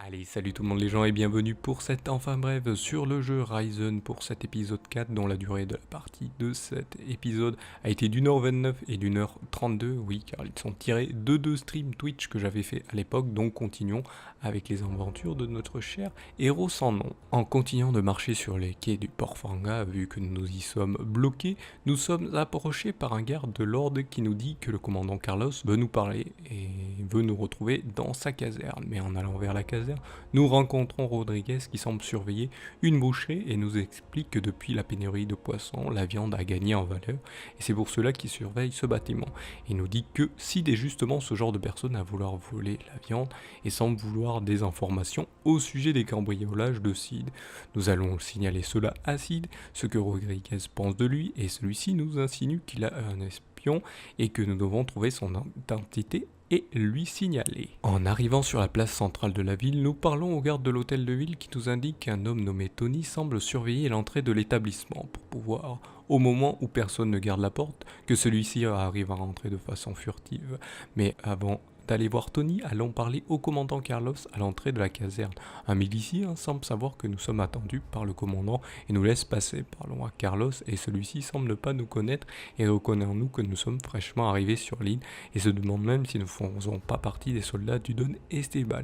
Allez, salut tout le monde les gens et bienvenue pour cette enfin brève sur le jeu Ryzen pour cet épisode 4 dont la durée de la partie de cet épisode a été d'1h29 et d'1h32, oui car ils sont tirés de deux streams Twitch que j'avais fait à l'époque, donc continuons avec les aventures de notre cher héros sans nom. En continuant de marcher sur les quais du port Fanga, vu que nous y sommes bloqués, nous sommes approchés par un garde de l'ordre qui nous dit que le commandant Carlos veut nous parler et veut nous retrouver dans sa caserne, mais en allant vers la caserne, nous rencontrons Rodriguez qui semble surveiller une boucherie et nous explique que depuis la pénurie de poissons, la viande a gagné en valeur et c'est pour cela qu'il surveille ce bâtiment. Il nous dit que Sid est justement ce genre de personne à vouloir voler la viande et semble vouloir des informations au sujet des cambriolages de Sid. Nous allons signaler cela à Sid, ce que Rodriguez pense de lui et celui-ci nous insinue qu'il a un espion et que nous devons trouver son identité et lui signaler. En arrivant sur la place centrale de la ville, nous parlons au garde de l'hôtel de ville qui nous indique qu'un homme nommé Tony semble surveiller l'entrée de l'établissement pour pouvoir, au moment où personne ne garde la porte, que celui-ci arrive à rentrer de façon furtive. Mais avant d'aller voir Tony, allons parler au commandant Carlos à l'entrée de la caserne. Un milicien semble savoir que nous sommes attendus par le commandant et nous laisse passer. Parlons à Carlos et celui-ci semble ne pas nous connaître et reconnaît en nous que nous sommes fraîchement arrivés sur l'île et se demande même si nous ne faisons pas partie des soldats du Don Esteban.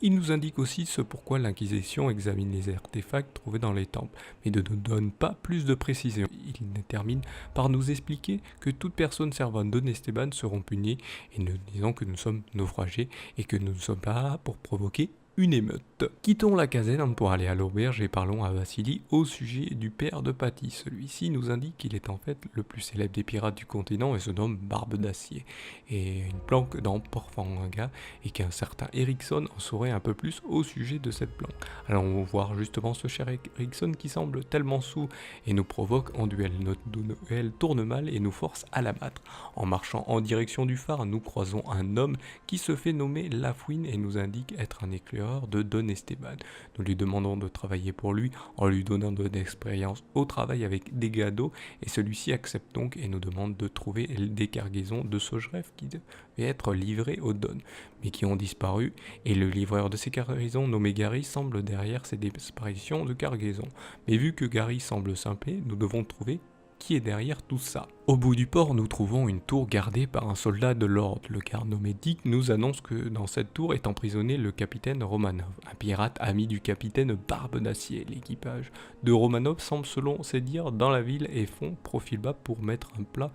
Il nous indique aussi ce pourquoi l'Inquisition examine les artefacts trouvés dans les temples, mais ne nous donne pas plus de précision. Il termine par nous expliquer que toute personne servant Don Esteban seront punies et nous disons que nous sommes naufragés et que nous ne sommes pas là pour provoquer une émeute. Quittons la caserne pour aller à l'auberge et parlons à Vassili au sujet du père de Patty. Celui-ci nous indique qu'il est en fait le plus célèbre des pirates du continent et se nomme Barbe d'Acier et une planque dans Port Fanga et qu'un certain Erickson en saurait un peu plus au sujet de cette planque. Allons voir justement ce cher Erickson qui semble tellement saoul et nous provoque en duel. Notre duel tourne mal et nous force à l'abattre. En marchant en direction du phare, nous croisons un homme qui se fait nommer Lafouine et nous indique être un éclaireur de Don Esteban. Nous lui demandons de travailler pour lui en lui donnant de l'expérience au travail avec des gados et celui-ci accepte donc et nous demande de trouver des cargaisons de saugeref qui devaient être livrées au Don mais qui ont disparu et le livreur de ces cargaisons nommé Gary semble derrière ces disparitions de cargaisons. Mais vu que Gary semble simpler, nous devons trouver qui est derrière tout ça. Au bout du port, nous trouvons une tour gardée par un soldat de l'ordre. Le garde nommé Dick nous annonce que dans cette tour est emprisonné le capitaine Romanov, un pirate ami du capitaine Barbe d'Acier. L'équipage de Romanov semble selon ses dires dans la ville et font profil bas pour mettre un plat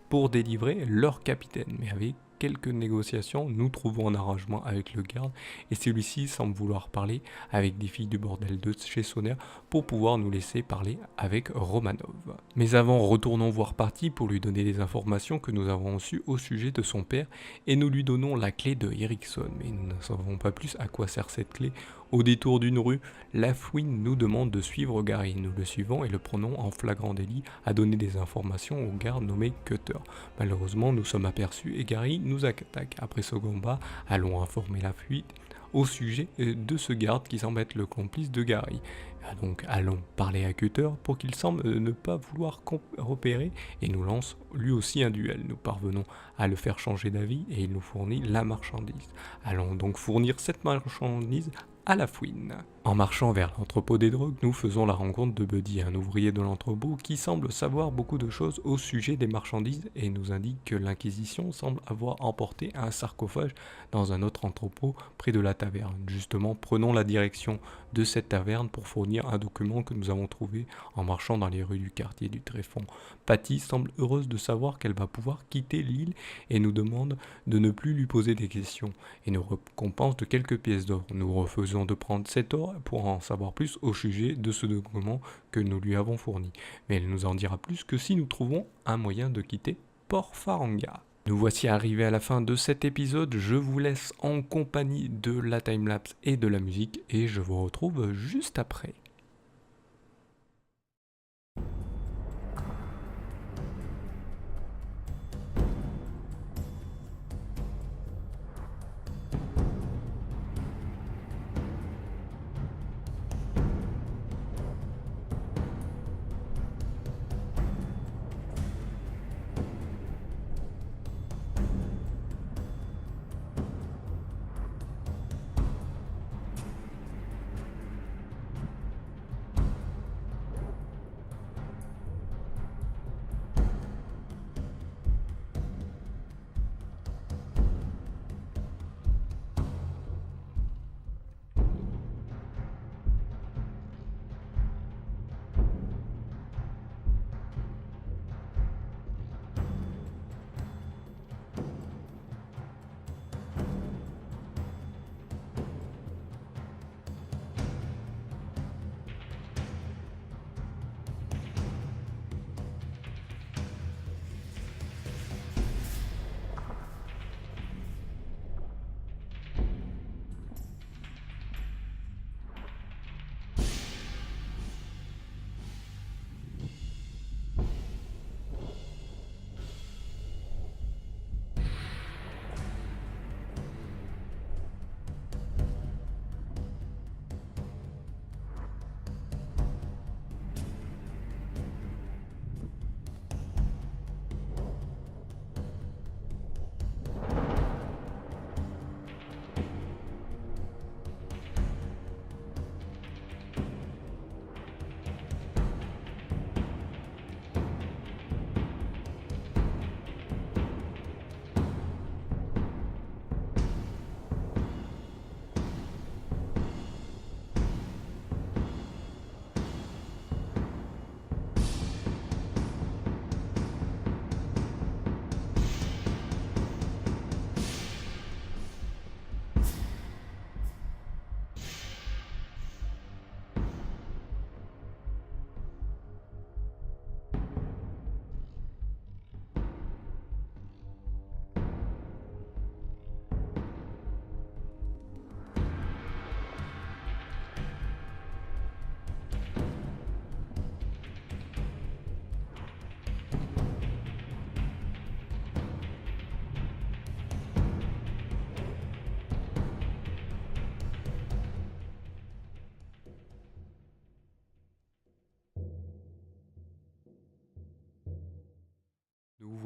pour délivrer leur capitaine. Mais avec quelques négociations, nous trouvons un arrangement avec le garde et celui-ci semble vouloir parler avec des filles du bordel de chez Sonner pour pouvoir nous laisser parler avec Romanov. Mais avant, retournons voir Patty pour lui donner des informations que nous avons reçues au sujet de son père et nous lui donnons la clé de Erickson. Mais nous ne savons pas plus à quoi sert cette clé. Au détour d'une rue, Lafouine nous demande de suivre Gary. Nous le suivons et le prenons en flagrant délit à donner des informations au garde nommé Cutter. Malheureusement, nous sommes aperçus et Gary nous attaque. Après ce combat, allons informer la fuite au sujet de ce garde qui semble être le complice de Gary. Donc allons parler à Cutter pour qu'il semble ne pas vouloir repérer et nous lance lui aussi un duel. Nous parvenons à le faire changer d'avis et il nous fournit la marchandise. Allons donc fournir cette marchandise à Lafouine. En marchant vers l'entrepôt des drogues, nous faisons la rencontre de Buddy, un ouvrier de l'entrepôt qui semble savoir beaucoup de choses au sujet des marchandises et nous indique que l'Inquisition semble avoir emporté un sarcophage dans un autre entrepôt près de la taverne. Justement, prenons la direction de cette taverne pour fournir un document que nous avons trouvé en marchant dans les rues du quartier du Tréfonds. Patty semble heureuse de savoir qu'elle va pouvoir quitter l'île et nous demande de ne plus lui poser des questions et nous récompense de quelques pièces d'or. Nous refusons de prendre cet or pour en savoir plus au sujet de ce document que nous lui avons fourni. Mais elle nous en dira plus que si nous trouvons un moyen de quitter Port Faranga. Nous voici arrivés à la fin de cet épisode, je vous laisse en compagnie de la timelapse et de la musique et je vous retrouve juste après.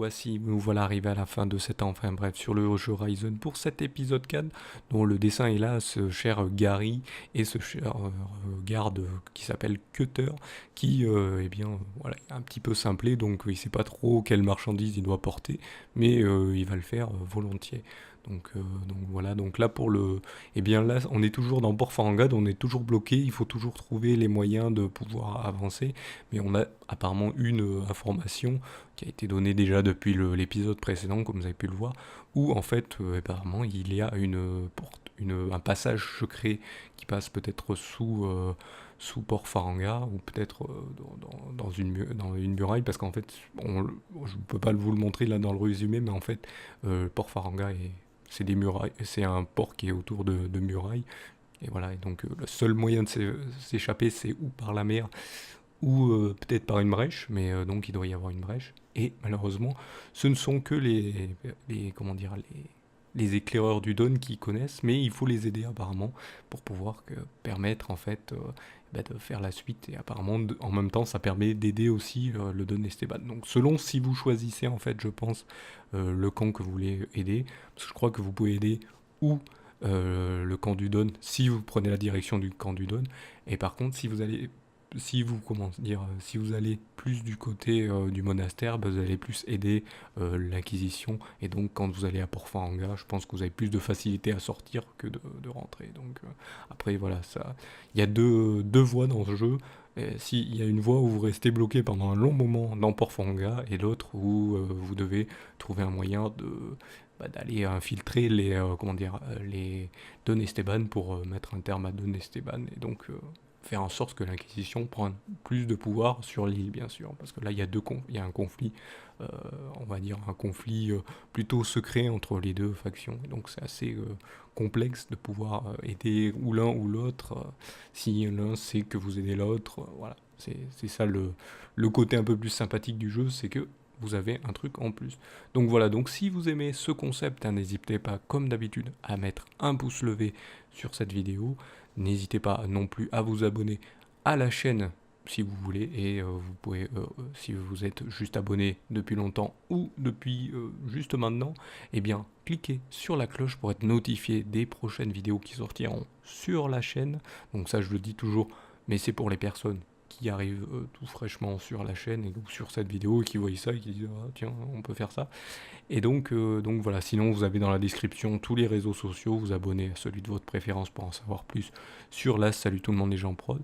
voici, nous voilà arrivés à la fin de cet enfin bref sur le jeu Ryzen pour cet épisode 4 dont le dessin est là, ce cher Gary et ce cher garde qui s'appelle Cutter qui eh bien voilà, est un petit peu simplé, donc il sait pas trop quelle marchandise il doit porter, mais il va le faire volontiers. Donc voilà, donc là pour le... Eh bien là, on est toujours dans Port Farangad, on est toujours bloqué, il faut toujours trouver les moyens de pouvoir avancer, mais on a apparemment une information qui a été donnée déjà depuis l'épisode précédent, comme vous avez pu le voir, où en fait, apparemment, il y a un passage secret qui passe peut-être sous Port Faranga, ou peut-être dans une muraille, parce qu'en fait, je ne peux pas vous le montrer là dans le résumé, mais en fait, Port Faranga c'est des murailles, c'est un port qui est autour de murailles, et voilà, et donc le seul moyen de s'échapper, c'est ou par la mer, ou peut-être par une brèche, mais donc il doit y avoir une brèche. Et malheureusement, ce ne sont que comment dire, les éclaireurs du Dawn qui connaissent, mais il faut les aider apparemment pour pouvoir permettre en fait de faire la suite. Et apparemment, en même temps, ça permet d'aider aussi le Don Esteban. Donc selon si vous choisissez en fait, je pense, le camp que vous voulez aider, parce que je crois que vous pouvez aider ou le camp du Don si vous prenez la direction du camp du Don. Et par contre, si vous allez plus du côté du monastère, vous allez plus aider l'Inquisition, et donc quand vous allez à Port Faranga, je pense que vous avez plus de facilité à sortir que de rentrer. Donc après voilà, ça, il y a deux voies dans ce jeu. S'il y a une voie où vous restez bloqué pendant un long moment dans Port Faranga, et l'autre où vous devez trouver un moyen d'aller infiltrer les Don Esteban pour mettre un terme à Don Esteban, et donc faire en sorte que l'Inquisition prenne plus de pouvoir sur l'île, bien sûr, parce que là il y a un conflit, on va dire un conflit plutôt secret entre les deux factions, et donc c'est assez complexe de pouvoir aider ou l'un ou l'autre, si l'un sait que vous aidez l'autre, voilà, c'est ça le côté un peu plus sympathique du jeu, c'est que vous avez un truc en plus. Donc voilà, donc si vous aimez ce concept, n'hésitez pas comme d'habitude à mettre un pouce levé sur cette vidéo. N'hésitez pas non plus à vous abonner à la chaîne si vous voulez, et vous pouvez, si vous êtes juste abonné depuis longtemps ou depuis juste maintenant, eh bien cliquez sur la cloche pour être notifié des prochaines vidéos qui sortiront sur la chaîne. Donc ça je le dis toujours, mais c'est pour les personnes qui arrivent tout fraîchement sur la chaîne ou sur cette vidéo et qui voient ça et qui disent ah, tiens on peut faire ça. Et donc voilà, sinon vous avez dans la description tous les réseaux sociaux, vous abonnez à celui de votre préférence pour en savoir plus sur la Salut tout le monde les gens prod.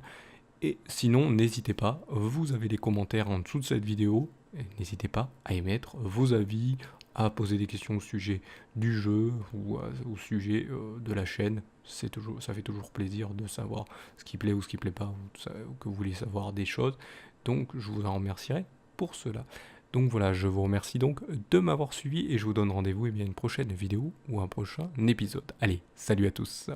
Et sinon n'hésitez pas, vous avez les commentaires en dessous de cette vidéo, n'hésitez pas à émettre vos avis, à poser des questions au sujet du jeu ou au sujet de la chaîne. Ça fait toujours plaisir de savoir ce qui plaît ou ce qui plaît pas, ou que vous voulez savoir des choses. Donc je vous en remercierai pour cela. Donc voilà, je vous remercie donc de m'avoir suivi et je vous donne rendez-vous à une prochaine vidéo ou un prochain épisode. Allez, salut à tous.